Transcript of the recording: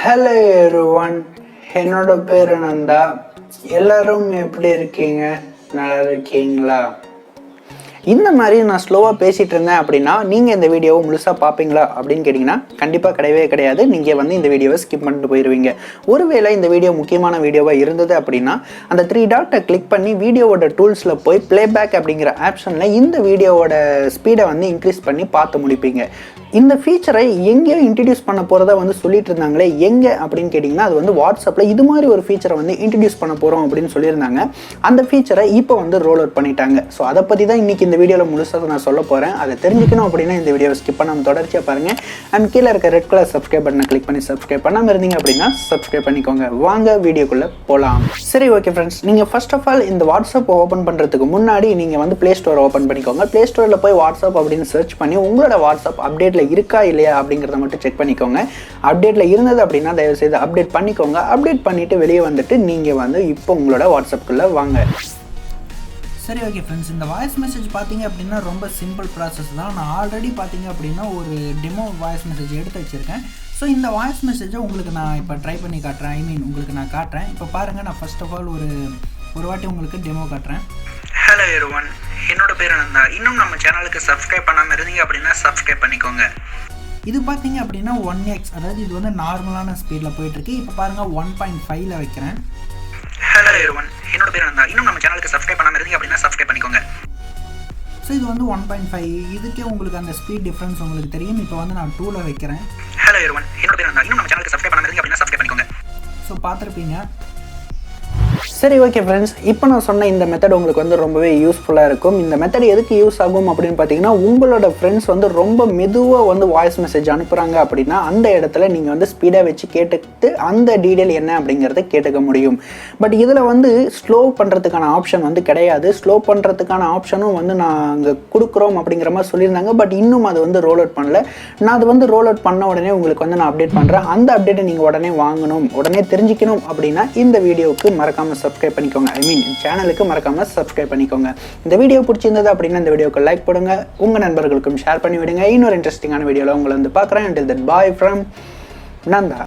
Hello everyone, என்னோட பேரு நந்தா. எல்லாரும் எப்படி இருக்கீங்க? நல்லா இருக்கீங்களா? இந்த மாதிரி நான் ஸ்லோவாக பேசிகிட்டு இருந்தேன் அப்படின்னா நீங்கள் இந்த வீடியோவை முழுசாக பார்ப்பீங்களா அப்படின்னு கேட்டிங்கன்னா கண்டிப்பாக கிடையவே கிடையாது. நீங்கள் வந்து இந்த வீடியோவை ஸ்கிப் பண்ணிட்டு போயிடுவீங்க. ஒருவேளை இந்த வீடியோ முக்கியமான வீடியோவாக இருந்தது அப்படின்னா அந்த 3 டாட்டை கிளிக் பண்ணி வீடியோவோட டூல்ஸில் போய் ப்ளேபேக் அப்படிங்கிற ஆப்ஷனில் இந்த வீடியோவோட ஸ்பீடை வந்து இன்க்ரீஸ் பண்ணி பார்த்து முடிப்பீங்க. இந்த ஃபீச்சரை எங்கேயோ இன்ட்ரடியூஸ் பண்ண போகிறதா வந்து சொல்லிட்டு இருந்தாங்களே, எங்கே அப்படின்னு கேட்டிங்கன்னா அது வந்து வாட்ஸ்அப்பில் இது மாதிரி ஒரு ஃபீச்சரை வந்து இன்ட்ரடியூஸ் பண்ண போகிறோம் அப்படின்னு சொல்லியிருந்தாங்க. அந்த ஃபீச்சரை இப்போ வந்து ரோல் அவுட் பண்ணிட்டாங்க. ஸோ அதை பற்றி தான் இன்றைக்கி இந்த வீடியோவில் முழுசாக நான் சொல்ல போகிறேன். அதை தெரிஞ்சுக்கணும் அப்படின்னா இந்த வீடியோவை ஸ்கிப் பண்ணாமல் தொடர்ச்சியாக பாருங்கள். அண்ட் கீழே இருக்க ரெட் கலர் சப்ஸ்கிரைப் பட்டனை கிளிக் பண்ணி சப்ஸ்கிரைப் பண்ணாமல் இருந்தீங்க அப்படின்னா சப்ஸ்கிரைப் பண்ணிக்கோங்க. வாங்க வீடியோக்குள்ளே போகலாம். சரி, ஓகே ஃப்ரெண்ட்ஸ், நீங்கள் ஃபர்ஸ்ட் ஆஃப் ஆல் இந்த வாட்ஸ்அப் ஓப்பன் பண்ணுறதுக்கு முன்னாடி நீங்கள் வந்து ப்ளே ஸ்டோர் ஓப்பன் பண்ணிக்கோங்க. ப்ளே ஸ்டோரில் போய் வாட்ஸ்அப் அப்படின்னு சர்ச் பண்ணி உங்களோட வாட்ஸ்அப் அப்டேட்டில் இருக்கா இல்லையா அப்படிங்கிறத மட்டும் செக் பண்ணிக்கோங்க. அப்டேட்டில் இருந்தது அப்படின்னா தயவுசெய்து அப்டேட் பண்ணிக்கோங்க. அப்டேட் பண்ணிவிட்டு வெளியே வந்துட்டு நீங்கள் வந்து இப்போ உங்களோட வாட்ஸ்அப்புக்குள்ளே வாங்க. சரி, ஓகே ஃப்ரெண்ட்ஸ், இந்த வாய்ஸ் மெசேஜ் பார்த்தீங்க அப்படின்னா ரொம்ப சிம்பிள் ப்ராசஸ் தான். நான் ஆல்ரெடி பார்த்தீங்க அப்படின்னா ஒரு டெமோ வாய்ஸ் மெசேஜ் எடுத்து வச்சுருக்கேன். ஸோ இந்த வாய்ஸ் மெசேஜை உங்களுக்கு நான் இப்போ ட்ரை பண்ணி காட்டுறேன். உங்களுக்கு நான் காட்டுறேன். இப்போ பாருங்கள், நான் ஃபர்ஸ்ட் ஆஃப் ஆல் ஒரு வாட்டி உங்களுக்கு டெமோ காட்டுறேன். ஹலோ எவ்ரிவன், என்னோட பேர் நந்தா. இன்னும் நம்ம சேனலுக்கு சப்ஸ்கிரைப் பண்ணாமல் இருந்தீங்க அப்படின்னா சப்ஸ்கிரைப் பண்ணிக்கோங்க. இது பார்த்தீங்க அப்படின்னா 1x, அதாவது இது வந்து நார்மலான ஸ்பீடில் போயிட்டுருக்கு. இப்போ பாருங்கள் 1.5ல் வைக்கிறேன். ஹலோ எவ்ரிவன், என்னோட பேர் நந்தா. இன்னும் நம்ம சேனலுக்கு சப்ஸ்கிரைப் பண்ணாமல் இருந்தீங்க அப்படின்னா சப்ஸ்கிரைப் பண்ணிக்கோங்க. ஸோ இது வந்து 1.5, இதுக்கே உங்களுக்கு அந்த ஸ்பீட் டிஃப்ரென்ஸ் உங்களுக்கு தெரியும். இப்போ வந்து நான் 2ல் வைக்கிறேன். ஹலோ எவ்ரிவன், என்னோட பேர் நந்தா. இன்னும் நம்ம சேனலுக்கு சப்ஸ்கிரைப் பண்ணாமல் இருந்தீங்க அப்படின்னா சப்ஸ்கிரைப் பண்ணிக்கோங்க. ஸோ பார்த்துருப்பீங்க. சரி, ஓகே ஃப்ரெண்ட்ஸ், இப்போ நான் சொன்ன இந்த மெத்தட் உங்களுக்கு வந்து ரொம்பவே யூஸ்ஃபுல்லாக இருக்கும். இந்த மெத்தட் எதுக்கு யூஸ் ஆகும் அப்படின்னு பார்த்தீங்கன்னா, உங்களோட ஃப்ரெண்ட்ஸ் வந்து ரொம்ப மெதுவாக வந்து வாய்ஸ் மெசேஜ் அனுப்புகிறாங்க அப்படின்னா அந்த இடத்துல நீங்கள் வந்து ஸ்பீடாக வச்சு கேட்டுக்கிட்டு அந்த டீட்டெயில் என்ன அப்படிங்கிறத கேட்டுக்க முடியும். பட் இதில் வந்து ஸ்லோ பண்ணுறதுக்கான ஆப்ஷன் வந்து கிடையாது. ஸ்லோ பண்ணுறதுக்கான ஆப்ஷனும் வந்து நாங்கள் கொடுக்குறோம் அப்படிங்கிற மாதிரி சொல்லியிருந்தாங்க. பட் இன்னும் அது வந்து ரோல் அவுட் பண்ணல. நான் அது வந்து ரோல் அவுட் பண்ண உடனே உங்களுக்கு வந்து நான் அப்டேட் பண்ணுறேன். அந்த அப்டேட்டை நீங்கள் உடனே வாங்கணும், உடனே தெரிஞ்சுக்கணும் அப்படின்னா இந்த வீடியோவுக்கு மறக்காமல் சப்ஸ்கிரைப் பண்ணிக்கோங்க. சேனலுக்கு மறக்காம சப்ஸ்கிரைப் பண்ணிக்கோங்க. இந்த வீடியோ பிடிச்சிருந்தது அப்படின்னா இந்த வீடியோக்கு லைக் போடுங்க, உங்க நண்பர்களுக்கும் ஷேர் பண்ணி விடுங்க. இன்னொரு இன்ட்ரெஸ்டிங்கான வீடியோல உங்களை வந்து பார்க்குறேன். Until then, bye from Nandha.